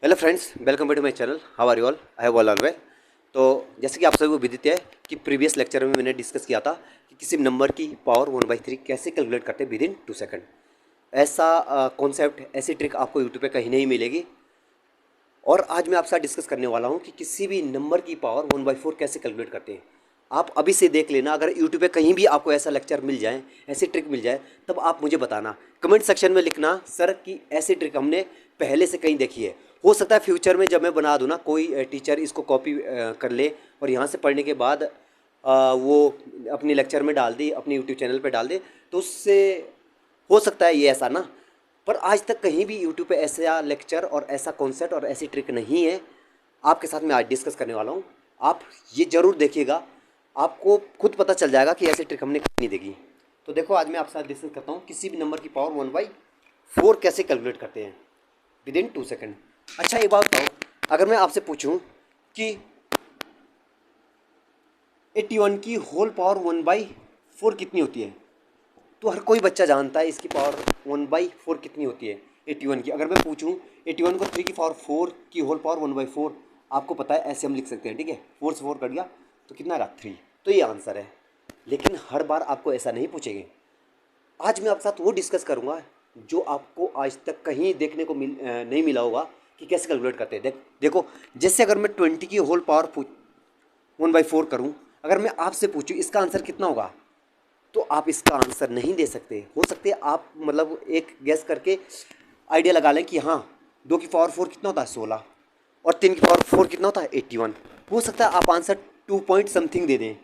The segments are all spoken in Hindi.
Hello friends, welcome back to my channel. How are you all? I have all well. तो जैसे कि आप सभी को विदित है कि प्रीवियस लेक्चर में मैंने डिस्कस किया था कि किसी नंबर की पावर 1/3 कैसे कैलकुलेट करते हैं विद इन 2 सेकंड। ऐसा कॉन्सेप्ट, ऐसी ट्रिक आपको यूट्यूब पे कहीं नहीं मिलेगी। और आज मैं आपके साथ डिस्कस करने वाला हूँ कि किसी भी नंबर की पावर 1/4 कैसे कैलकुलेट करते हैं। आप अभी से देख लेना, अगर यूट्यूब पे कहीं भी आपको ऐसा लेक्चर मिल जाए, ऐसी ट्रिक मिल जाए, तब आप मुझे बताना, कमेंट सेक्शन में लिखना सर कि ऐसी ट्रिक हमने पहले से कहीं देखी है। हो सकता है फ्यूचर में जब मैं बना दूँ ना, कोई टीचर इसको कॉपी कर ले और यहाँ से पढ़ने के बाद वो अपने लेक्चर में डाल दे, अपने यूट्यूब चैनल पर डाल दे, तो उससे हो सकता है ये ऐसा ना। पर आज तक कहीं भी यूट्यूब पे ऐसा लेक्चर और ऐसा कॉन्सेप्ट और ऐसी ट्रिक नहीं है। आपके साथ मैं आज डिस्कस करने वाला हूँ। आप ये ज़रूर देखिएगा, आपको खुद पता चल जाएगा कि ऐसी ट्रिक हमने कहीं नहीं देखी। तो देखो, आज मैं आपके साथ डिस्कस करता हूँ किसी भी नंबर की पावर 1/4 कैसे कैलकुलेट करते हैं विद इन 2 सेकेंड। अच्छा, एक बात बताओ, अगर मैं आपसे पूछूँ कि 81 की होल पावर 1/4 कितनी होती है, तो हर कोई बच्चा जानता है इसकी पावर 1/4 कितनी होती है 81 की। अगर मैं पूछूं 81 को 3 की पावर 4 की होल पावर 1/4, आपको पता है ऐसे हम लिख सकते हैं, ठीक है। 4 से 4 कट गया तो कितना रहा 3, तो ये आंसर है। लेकिन हर बार आपको ऐसा नहीं पूछेंगे। आज मैं आपके साथ वो डिस्कस करूँगा जो आपको आज तक कहीं देखने को नहीं मिला होगा कि कैसे कैलकुलेट करते हैं। देखो, जैसे अगर मैं 20 की होल पावर 1/4 करूँ, अगर मैं आपसे पूछूँ इसका आंसर कितना होगा, तो आप इसका आंसर नहीं दे सकते। हो सकते हैं आप मतलब एक गैस करके आइडिया लगा लें कि हाँ, 2 की पावर 4 कितना होता है 16, और 3 की पावर 4 कितना होता है 81। हो सकता है आप आंसर 2 पॉइंट समथिंग दे दें,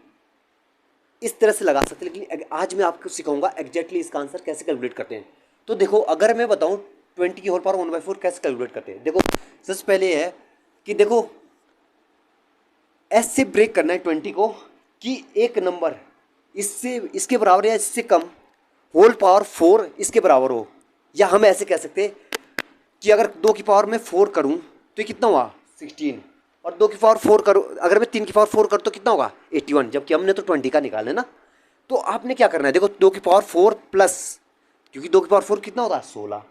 इस तरह से लगा सकते हैं। लेकिन आज मैं आपको सिखाऊंगा एग्जैक्टली इसका आंसर कैसे कैलकुलेट करते हैं। तो देखो, अगर मैं बताऊँ 20 की होल पावर 1/4 कैसे कैलकुलेट करते हैं, देखो सबसे पहले है कि देखो ऐसे ब्रेक करना है 20 को कि एक नंबर इससे इसके बराबर या इससे कम होल पावर 4 इसके बराबर हो। या हम ऐसे कह सकते हैं कि अगर 2 की पावर में 4 करूं तो ये कितना हुआ 16, और 2 की पावर 4 करूं, अगर मैं 3 की पावर 4 करूं तो कितना होगा 81, जबकि हमने तो 20 का निकाला है ना। तो आपने क्या करना है, देखो 2 की पावर 4 प्लस, क्योंकि 2 की पावर 4 कितना होता है 16,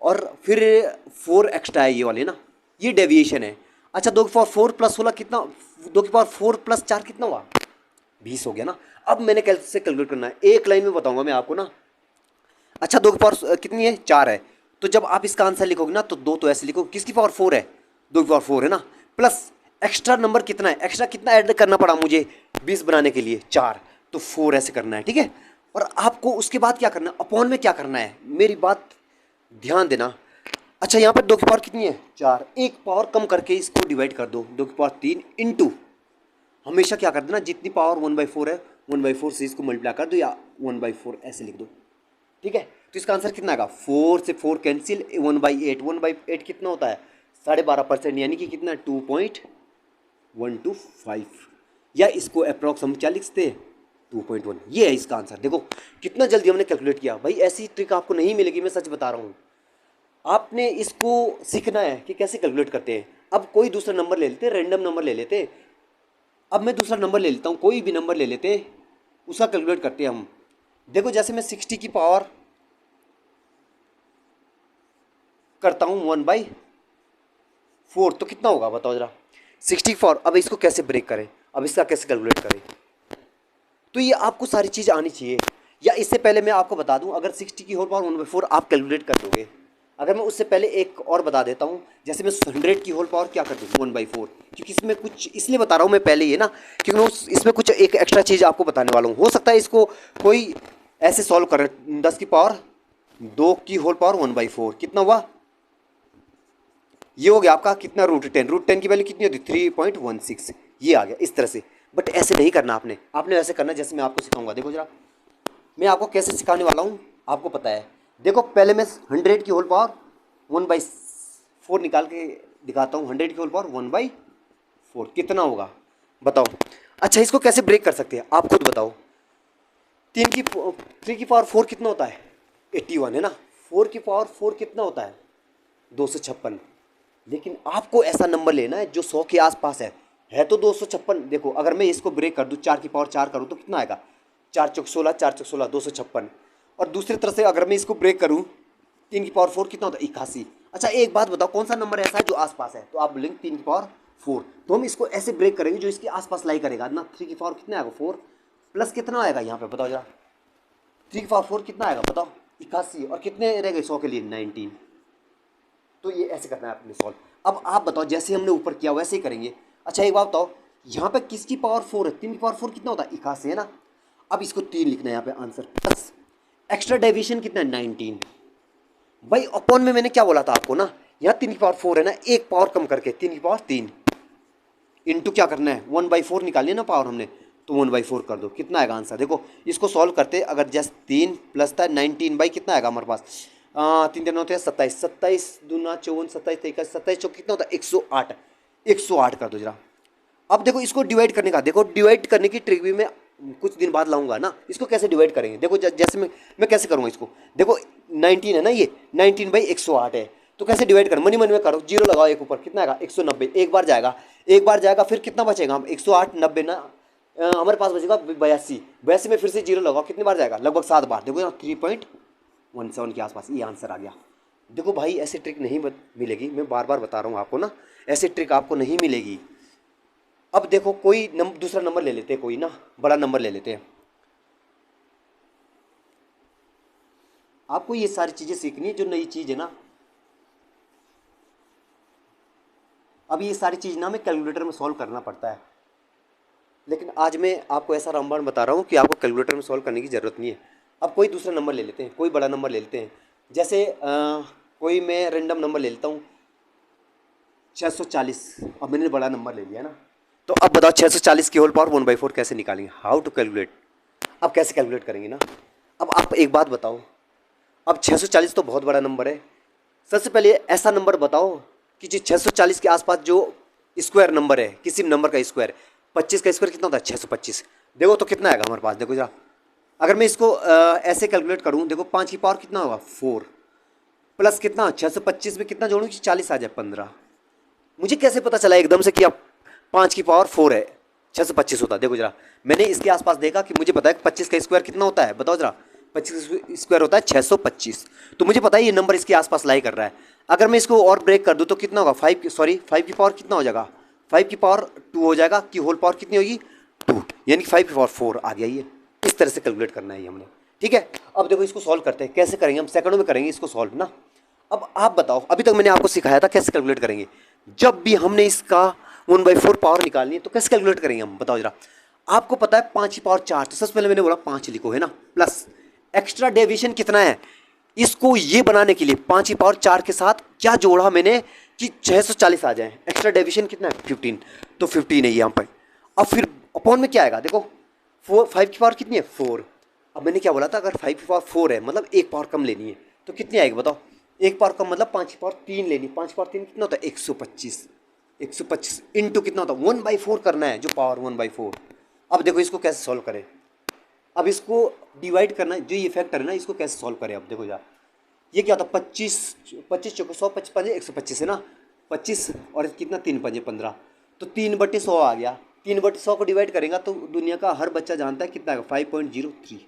और फिर 4 एक्स्ट्रा है ये वाले ना, ये डेविएशन है। अच्छा, 2 की पावर 4 प्लस 16 कितना, 2 की पावर 4 प्लस 4 कितना हुआ 20 हो गया ना। अब मैंने कैसे कैलकुलेट करना है, एक लाइन में बताऊंगा मैं आपको ना। अच्छा, 2 की पावर कितनी है 4 है, तो जब आप इसका आंसर लिखोगे ना तो 2 तो ऐसे लिखोगे, किसकी पावर 4 है 2 की पावर 4 है ना, प्लस एक्स्ट्रा नंबर कितना है, एक्स्ट्रा कितना ऐड करना पड़ा मुझे 20 बनाने के लिए 4, तो 4 ऐसे करना है, ठीक है। और आपको उसके बाद क्या करना है, अपॉन में क्या करना है, मेरी बात ध्यान देना। अच्छा, यहाँ पर 2 की पावर कितनी है 4, एक पावर कम करके इसको डिवाइड कर दो, 2 की पावर 3 इंटू, हमेशा क्या कर देना, जितनी पावर 1/4 है 1/4 से इसको मल्टीप्लाई कर दो या 1/4 ऐसे लिख दो, ठीक है। तो इसका आंसर कितना आएगा, 4 से 4 कैंसिल, 1/8, 1/8 कितना होता है 12.5%, यानी कि कितना 2.125, या इसको अप्रॉक्स हम क्या लिखते हैं 2.1, ये है इसका आंसर। देखो कितना जल्दी हमने कैलकुलेट किया भाई, ऐसी ट्रिक आपको नहीं मिलेगी, मैं सच बता रहा हूँ। आपने इसको सीखना है कि कैसे कैलकुलेट करते हैं। अब कोई दूसरा नंबर ले लेते हैं, रैंडम नंबर ले लेते हैं। अब मैं दूसरा नंबर ले लेता हूँ, कोई भी नंबर ले लेते हैं, उसका कैलकुलेट करते हैं हम। देखो, जैसे मैं 60 की पावर करता हूँ 1/4, तो कितना होगा बताओ जरा 64। अब इसको कैसे ब्रेक करें, अब इसका कैसे कैलकुलेट करें, तो ये आपको सारी चीज़ आनी चाहिए। या इससे पहले मैं आपको बता दूं, अगर 60 की होल पावर 1/4 आप कैलकुलेट कर दोगे, अगर मैं उससे पहले एक और बता देता हूं, जैसे मैं 100 की होल पावर क्या कर दूँ 1/4, क्योंकि इसमें कुछ इसलिए बता रहा हूं मैं पहले ये ना, क्योंकि मैं इसमें कुछ एक एक्स्ट्रा चीज़ आपको बताने वाला हूँ। हो सकता है इसको कोई ऐसे सॉल्व करे, 10 की पावर 2 की होल पावर 1/4 कितना हुआ, ये हो गया आपका कितना √10, √10 की वैल्यू कितनी होती है 3.16, ये आ गया इस तरह से। बट ऐसे नहीं करना आपने, आपने ऐसे करना जैसे मैं आपको सिखाऊंगा। देखो जरा मैं आपको कैसे सिखाने वाला हूँ, आपको पता है। देखो पहले मैं 100 की होल पावर 1/4 निकाल के दिखाता हूँ। 100 की होल पावर 1/4 कितना होगा बताओ। अच्छा, इसको कैसे ब्रेक कर सकते हैं आप खुद बताओ। 3 की पावर 4 कितना होता है 81 है ना, 4 की पावर 4 कितना होता है 256। लेकिन आपको ऐसा नंबर लेना है जो 100 के आसपास है तो 256। देखो अगर मैं इसको ब्रेक कर दूँ, 4 की पावर 4 करूँ तो कितना आएगा 4 चौक 16, 4 चौक 16, 256। और दूसरी तरफ से अगर मैं इसको ब्रेक करूँ, 3 की पावर 4 कितना होता है 81। अच्छा एक बात बताओ, कौन सा नंबर ऐसा है जो आसपास है? तो आप बोलेंगे 3 की पावर 4। तो हम इसको ऐसे ब्रेक करेंगे जो इसके आसपास लाई करेगा ना। 3 की पावर कितना आएगा 4, प्लस कितना आएगा यहाँ पे बताओ जरा। 3 की पावर 4 कितना आएगा बताओ, 81। और कितने रह गए 100 के लिए 19। तो ये ऐसे करना है आपने सॉल्व। अब आप बताओ जैसे हमने ऊपर किया वैसे ही करेंगे। अच्छा एक बात बताओ, यहाँ पे किसकी पावर 4 है? 3 की पावर 4 कितना होता है 81 है ना। अब इसको 3 लिखना है यहाँ पे आंसर, प्लस एक्स्ट्रा डेविएशन कितना है 19। भाई अपॉन में मैंने क्या बोला था आपको ना, यहाँ 3 की पावर 4 है ना, एक पावर कम करके 3 की पावर 3 इंटू क्या करना है 1/4 निकालनी है ना पावर हमने, तो 1/4 कर दो। कितना आएगा आंसर? देखो इसको सॉल्व करते अगर जस्ट 3 प्लस था 19 बाई कितना आएगा हमारे पास, 3 होते हैं 27, 27 दूना 54, 27 23, 27 चौक कितना होता है 108। 108 कर दो जरा। अब देखो इसको डिवाइड करने का, देखो डिवाइड करने की ट्रिक भी मैं कुछ दिन बाद लाऊंगा ना। इसको कैसे डिवाइड करेंगे देखो, जैसे मैं कैसे करूँगा इसको। देखो 19 है ना, ये 19/108 है, तो कैसे डिवाइड करें, मनी मनी में करो, जीरो लगाओ एक ऊपर, कितना आएगा 190। एक बार जाएगा, एक बार जाएगा, फिर कितना बचेगा हम 108 90 ना, हमारे पास बचेगा 82। 82 में फिर से जीरो लगाओ, कितनी बार जाएगा लगभग 7 बार। देखो यहाँ 3.17 के आसपास ये आंसर आ गया। देखो भाई ऐसी ट्रिक नहीं मिलेगी, मैं बार बार बता रहा हूँ आपको ना, ऐसी ट्रिक आपको नहीं मिलेगी। अब देखो कोई दूसरा नंबर ले लेते हैं, कोई ना बड़ा नंबर ले लेते हैं। आपको ये सारी चीज़ें सीखनी है जो नई चीज़ है ना। अब ये सारी चीज़ ना हमें कैलकुलेटर में सॉल्व करना पड़ता है, लेकिन आज मैं आपको ऐसा रामबाण बता रहा हूँ कि आपको कैलकुलेटर में सॉल्व करने की ज़रूरत नहीं है। अब कोई दूसरा नंबर ले लेते हैं, कोई बड़ा नंबर ले लेते हैं, जैसे कोई मैं रेंडम नंबर ले लेता हूँ 640। अब मैंने बड़ा नंबर ले लिया ना, तो अब बताओ 640 की होल पावर 1/4 कैसे निकालेंगे, हाउ टू कैलकुलेट। अब कैसे कैलकुलेट करेंगे ना। अब आप एक बात बताओ, अब 640 तो बहुत बड़ा नंबर है, सबसे पहले ऐसा नंबर बताओ कि जो 640 के आसपास जो स्क्वायर नंबर है, किसी नंबर का स्क्वायर, 25 का स्क्वायर कितना होता है 625। देखो तो कितना आएगा हमारे पास, देखो जरा। अगर मैं इसको ऐसे कैलकुलेट करूँ, देखो 5 की पावर कितना होगा 4, प्लस कितना 625 में कितना जोड़ूँ कि 40 आ जाए 15। मुझे कैसे पता चला एकदम से कि अब 5 की पावर 4 है 625 होता है। देखो जरा, मैंने इसके आसपास देखा कि मुझे पता है 25 का स्क्वायर कितना होता है बताओ जरा। 25 स्क्वायर होता है 625, तो मुझे पता है ये नंबर इसके आसपास लाई कर रहा है। अगर मैं इसको और ब्रेक कर दूँ तो कितना होगा 5 की पावर कितना हो जाएगा, 5 की पावर 2 हो जाएगा, कि होल पावर कितनी होगी 2, यानी कि 5 की पावर 4 आ गया। ये इस तरह से कैलकुलेट करना है ये हमने, ठीक है। अब देखो इसको सॉल्व करते हैं, कैसे करेंगे हम, सेकंडों में करेंगे इसको सॉल्व ना। अब आप बताओ, अभी तक मैंने आपको सिखाया था कैसे कैलकुलेट करेंगे। जब भी हमने इसका 1/4 पावर निकालनी है तो कैसे कैलकुलेट करेंगे हम बताओ जरा। आपको पता है 5 की पावर 4, तो सबसे पहले मैंने बोला 5 लिखो है ना, प्लस एक्स्ट्रा डेविएशन कितना है, इसको ये बनाने के लिए 5 की पावर 4 के साथ क्या जोड़ा मैंने कि 640 आ जाए। एक्स्ट्रा डेविएशन कितना है 15, तो 15 है यहाँ पर। अब फिर अपॉन में क्या आएगा देखो, 5 की पावर कितनी है 4। अब मैंने क्या बोला था, अगर 5 की पावर 4 है मतलब एक पावर कम लेनी है, तो कितनी आएगी बताओ। एक पावर कम मतलब 5 की पावर 3 लेनी, 5 की पावर 3 कितना होता है 125। 125 इंटू कितना होता है 1/4 करना है, जो पावर 1/4। अब देखो इसको कैसे सॉल्व करें, अब इसको डिवाइड करना है, जो ये फैक्टर है ना इसको कैसे सॉल्व करें। अब देखो यार, ये क्या होता है 25 25 चौके 100, 25 पंजे 125 है ना, 25 और कितना 3 पंजे 15, तो 3/100 आ गया। 3/100 को डिवाइड करेंगे तो दुनिया का हर बच्चा जानता है कितना आएगा 5.03।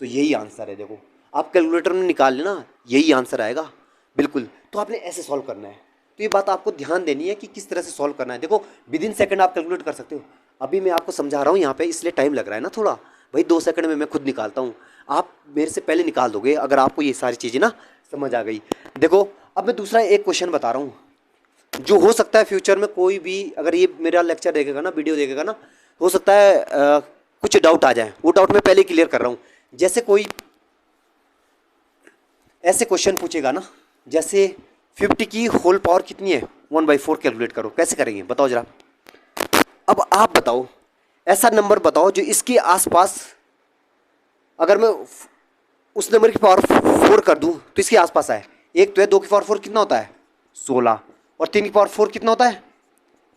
तो यही आंसर है, देखो आप कैलकुलेटर में निकाल लेना, यही आंसर आएगा बिल्कुल। तो आपने ऐसे सॉल्व करना है, तो ये बात आपको ध्यान देनी है कि किस तरह से सॉल्व करना है। देखो विद इन सेकंड आप कैलकुलेट कर सकते हो। अभी मैं आपको समझा रहा हूँ यहाँ पे, इसलिए टाइम लग रहा है ना थोड़ा, भाई 2 सेकंड में मैं खुद निकालता हूँ, आप मेरे से पहले निकाल दोगे अगर आपको ये सारी चीज़ें ना समझ आ गई। देखो अब मैं दूसरा एक क्वेश्चन बता रहा हूँ, जो हो सकता है फ्यूचर में कोई भी अगर ये मेरा लेक्चर देखेगा ना, वीडियो देखेगा ना, हो सकता है कुछ डाउट आ जाए, वो डाउट मैं पहले क्लियर कर रहा हूँ। जैसे कोई ऐसे क्वेश्चन पूछेगा ना, जैसे 50 की होल पावर कितनी है 1/4 कैलकुलेट करो, कैसे करेंगे बताओ जरा। अब आप बताओ ऐसा नंबर बताओ जो इसके आसपास, अगर मैं उस नंबर की पावर 4 कर दूं तो इसके आसपास आए। एक तो है 2 की पावर 4 कितना होता है 16, और 3 की पावर 4 कितना होता है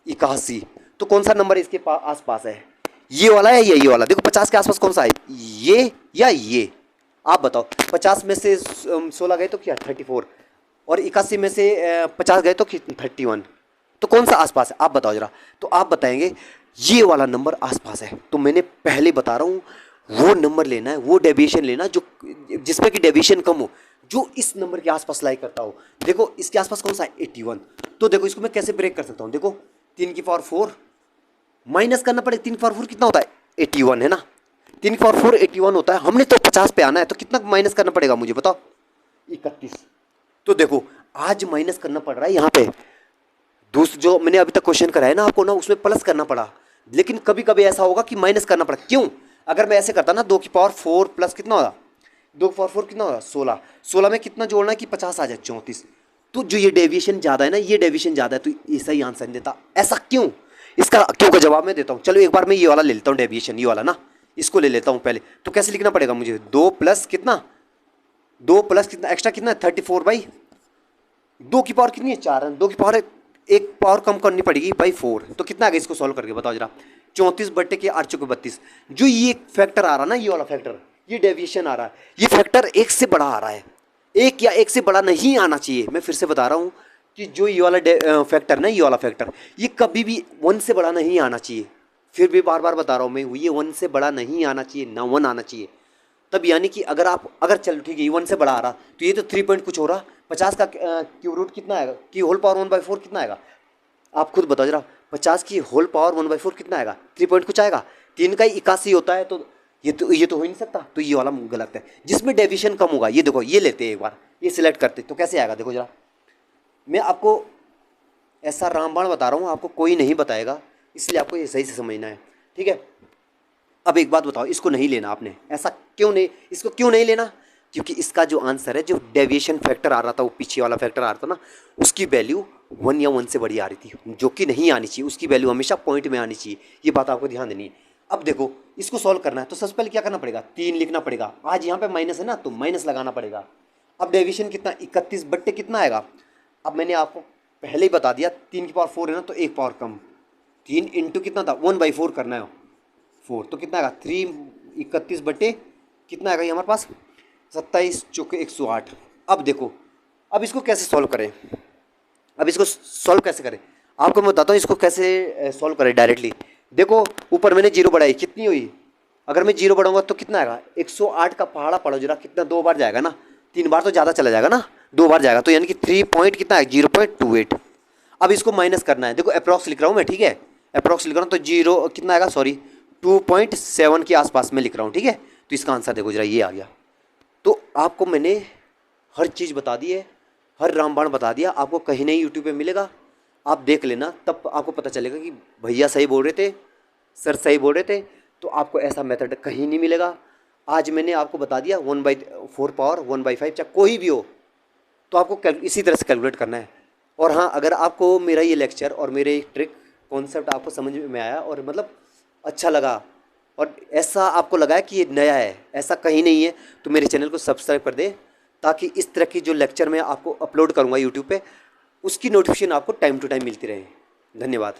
81। तो कौन सा नंबर इसके आसपास है, ये वाला है या ये वाला। देखो 50 के आसपास कौन सा है, ये या ये, आप बताओ। 50 में से 16 गए तो क्या 34, और 81 में से 50 गए तो 31, तो कौन सा आसपास है आप बताओ जरा। तो आप बताएंगे ये वाला नंबर आसपास है। तो मैंने पहले बता रहा हूँ वो नंबर लेना है, वो डेविएशन लेना जो जिसमें कि डेविएशन कम हो, जो इस नंबर के आसपास लाई करता हो। देखो इसके आसपास कौन सा है 81। तो देखो इसको मैं कैसे ब्रेक कर सकता हूँ, देखो 3 की पावर 4 माइनस करना पड़ेगा। 3 की पावर 4 कितना होता है 81 है ना, 3 की पावर 4 81 होता है। हमने तो 50 पे आना है, तो कितना माइनस करना पड़ेगा मुझे बताओ 31। तो देखो आज माइनस करना पड़ रहा है यहाँ पे। दूसरा जो मैंने अभी तक क्वेश्चन कराया ना आपको ना, उसमें प्लस करना पड़ा, लेकिन कभी कभी ऐसा होगा कि माइनस करना पड़ा। क्यों? अगर मैं ऐसे करता ना 2 की पावर 4 प्लस कितना होगा 2 की पावर 4 कितना होगा 16, 16 में कितना जोड़ना है कि 50 आ जाए 34। तो जो ये डेविएशन ज़्यादा है ना, ये डेविएशन ज़्यादा है, तो ऐसा ही आंसर नहीं देता। ऐसा क्यों? इसका क्यों का जवाब मैं देता हूँ। चलो एक बार मैं ये वाला ले लेता हूँ डेविएशन, ये वाला ना, इसको ले लेता हूँ पहले। तो कैसे लिखना पड़ेगा मुझे 2 प्लस कितना 2 प्लस कितना एक्स्ट्रा कितना है 34/, 2 की पावर कितनी है 4 है, 2 की पावर एक पावर कम करनी पड़ेगी बाई 4। तो कितना आ गया इसको सॉल्व करके बताओ जरा। 34 बट्टे के 8 चौके 32। जो ये फैक्टर आ रहा ना, ये वाला फैक्टर, ये डेविएशन आ रहा है, ये फैक्टर 1 से बड़ा आ रहा है। 1 या 1 से बड़ा नहीं आना चाहिए। मैं फिर से बता रहा हूँ कि जो ये वाला फैक्टर ना, ये वाला फैक्टर, ये कभी भी 1 से बड़ा नहीं आना चाहिए। फिर भी बार बार बता रहा हूँ मैं, ये 1 से बड़ा नहीं आना चाहिए, ना 1 आना चाहिए। तब यानी कि अगर चलो ठीक है ये 1 से बड़ा आ रहा, तो ये तो 3 पॉइंट कुछ हो रहा। 50 का क्यूब रूट कितना आएगा, की होल पावर 1/4 कितना आएगा, आप खुद बताओ जरा। 50 की होल पावर 1/4 कितना आएगा, 3 पॉइंट कुछ आएगा। 3 का 81 होता है, तो ये तो हो ही नहीं सकता। तो ये वाला गलत है, जिसमें डेविएशन कम होगा। ये देखो ये लेते हैं एक बार, ये सिलेक्ट करते तो कैसे आएगा देखो जरा। मैं आपको ऐसा रामबाण बता रहा हूँ, आपको कोई नहीं बताएगा, इसलिए आपको ये सही से समझना है, ठीक है। अब एक बात बताओ, इसको नहीं लेना आपने, ऐसा क्यों नहीं, इसको क्यों नहीं लेना? क्योंकि इसका जो आंसर है, जो डेविएशन फैक्टर आ रहा था, वो पीछे वाला फैक्टर आ रहा था ना, उसकी वैल्यू 1 या 1 से बड़ी आ रही थी, जो कि नहीं आनी चाहिए। उसकी वैल्यू हमेशा पॉइंट में आनी चाहिए। ये बात आपको ध्यान देनी है। अब देखो इसको सॉल्व करना है, तो सबसे पहले क्या करना पड़ेगा 3 लिखना पड़ेगा। आज यहाँ पे माइनस है ना, तो माइनस लगाना पड़ेगा। अब डेविएशन कितना 31 बट्टे कितना आएगा। अब मैंने आपको पहले ही बता दिया 3 की पावर 4 है ना, तो एक पावर कम, 3 इंटू कितना था 1/4 करना है 4, तो कितना आएगा 3 31 बट्टे कितना आएगा ये हमारे पास 27 चौके 108। अब देखो अब इसको कैसे सॉल्व करें, अब इसको सॉल्व कैसे करें आपको मैं बताता हूँ। इसको कैसे सॉल्व करें डायरेक्टली। देखो ऊपर मैंने 0 बढ़ाई, कितनी हुई, अगर मैं 0 बढ़ाऊंगा तो कितना आएगा 108 का पहाड़ा पड़ो जरा, कितना 2 बार जाएगा ना, 3 बार तो ज़्यादा चला जाएगा ना, 2 बार जाएगा, तो यानी कि 3 पॉइंट कितना है 0.28। अब इसको माइनस करना है। देखो अप्रॉक्स लिख रहा हूँ मैं, ठीक है, अप्रॉक्स लिख रहा हूँ, तो 0 कितना आएगा, सॉरी 2.7 के आसपास में लिख रहा हूँ, ठीक है। तो इसका आंसर देखो जरा, ये आ गया। तो आपको मैंने हर चीज़ बता दी है, हर रामबाण बता दिया, आपको कहीं नहीं यूट्यूब पे मिलेगा, आप देख लेना, तब आपको पता चलेगा कि भैया सही बोल रहे थे, सर सही बोल रहे थे। तो आपको ऐसा मेथड कहीं नहीं मिलेगा। आज मैंने आपको बता दिया 1/4 पावर 1/5 चाहे कोई भी हो, तो आपको इसी तरह से कैलकुलेट करना है। और हाँ, अगर आपको मेरा ये लेक्चर और मेरे ट्रिक कॉन्सेप्ट आपको समझ में आया और मतलब अच्छा लगा, और ऐसा आपको लगा है कि ये नया है, ऐसा कहीं नहीं है, तो मेरे चैनल को सब्सक्राइब कर दे, ताकि इस तरह की जो लेक्चर मैं आपको अपलोड करूँगा यूट्यूब पे, उसकी नोटिफिकेशन आपको टाइम टू टाइम मिलती रहे। धन्यवाद।